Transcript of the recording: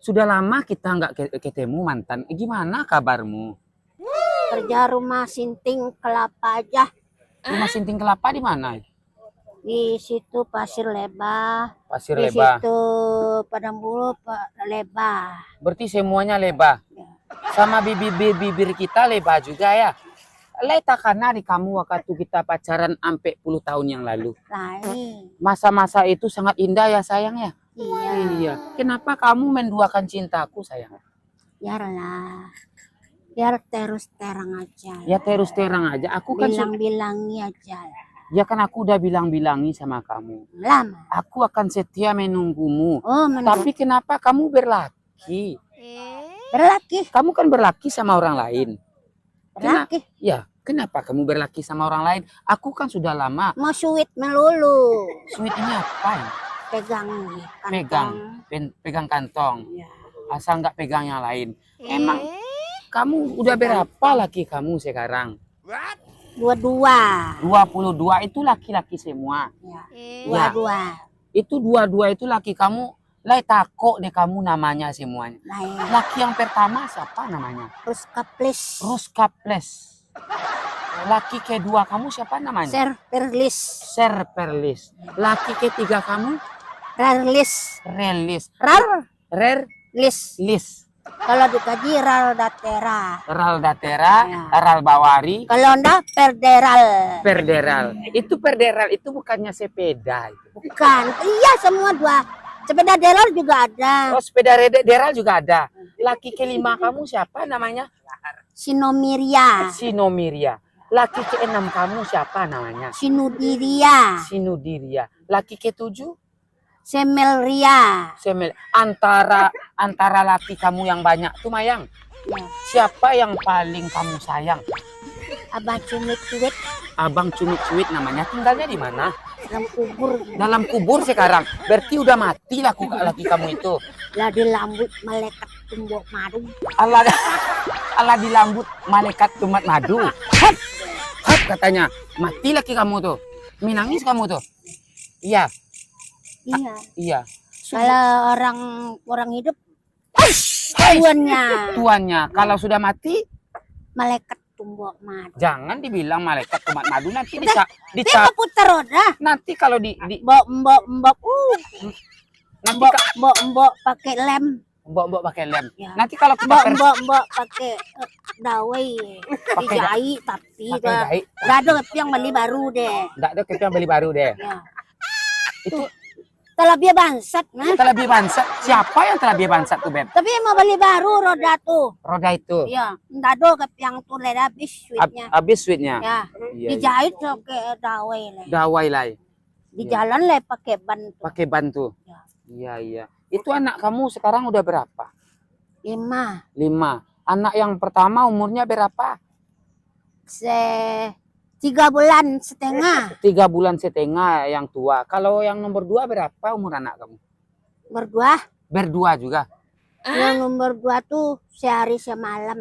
Sudah lama kita nggak ketemu mantan. Gimana kabarmu? Kerja rumah sinting kelapa aja. Rumah Sinting Kelapa di mana? Di situ Pasir Leba. Pasir Di Leba. situ Padang Bulu Leba. Berarti semuanya leba. Sama bibir kita leba juga ya. Leta karena di kamu waktu kita pacaran sampai 10 tahun yang lalu. Lain. Masa-masa itu sangat indah ya sayang ya. Iya. Iya. Kenapa kamu menduakan cintaku sayang? Biarlah. Biar terus terang aja. Ya terus terang aja. Aku kan bilang-bilangi aja. ya kan aku udah bilang-bilangi sama kamu. Lama. Aku akan setia menunggumu. Oh, Tapi kenapa kamu berlaki? berlaki. Kamu kan berlaki sama orang lain. Berlaki. Ya, kenapa kamu berlaki sama orang lain? Aku kan sudah lama. Mau sweet melulu. Sweet ini apa ya? Pegang kantong. Pegang kantong. Ya. Asal nggak pegang yang lain. Emang kamu udah berapa laki kamu sekarang? 22. 22 itu laki-laki semua. Ya. Ya. 22. Itu 22 itu laki kamu. Lai takut deh kamu namanya semuanya. Lain. Laki yang pertama siapa namanya? Ruskaplis. Ruskaples. Laki kedua kamu siapa namanya? Serperlis. Serperlis. Laki ketiga kamu? Rarlis. Relis. Rarlis. Lis. Kalau dikaji Raldatera. Raldatera, Ya. Ralbawari, Kalau enggak Perderal. Perderal. Itu Perderal itu bukannya sepeda itu. Bukan. Iya semua dua. Sepeda deral juga ada. Oh, sepeda deral juga ada. Laki kelima kamu siapa namanya? Sinomiria. Sinomiria. Laki keenam kamu siapa namanya? Sinudiria. Sinudiria. Laki ketujuh? Semelria. Antara laki kamu yang banyak tuh Mayang. Ya. Siapa yang paling kamu sayang? Abang cumit-cumit Abang Cumit-Cuit namanya. Tinggalnya di mana? dalam kubur. Dalam kubur sekarang. Berarti udah mati laki kamu itu. Lah di lambut malaikat tumbuk madu. Allah di lambut malaikat tumat madu. Hap, hap katanya. Mati laki kamu tuh. Menangis kamu tuh. Iya. Iya. Iya. Kalau orang hidup tuannya. Kalau sudah mati Malaikat tumbuk madu. jangan dibilang malaikat tumat madu, nanti Dia putar roda. nanti kalau Mbok nanti mbok pakai lem. mbok pakai lem. Ya. Nanti kalau kita Mbok pakai dawai. Dijahit tapi pakai jahit, enggak ada yang beli baru deh. enggak ada kita beli baru deh. Ya. Itu Telebih bansat, nah. terlebih bansat. Siapa yang terlebih bansat tuh, Beb? Tapi mau beli baru roda tuh. Roda itu. Ya, enggak ada yang tuh habis sweetnya. Habis sweetnya. Ya, Iya, dijahit pakai dawai lah. dawai lah. Di jalan lah pakai ban tuh. Pakai bantu. Ya. Iya, iya. Itu anak kamu sekarang udah berapa? 5. 5. Anak yang pertama umurnya berapa? 3 bulan setengah. 3 bulan setengah yang tua. Kalau yang nomor 2 berapa umur anak kamu? Berdua. Berdua juga. Yang nomor 2 tuh sehari semalam.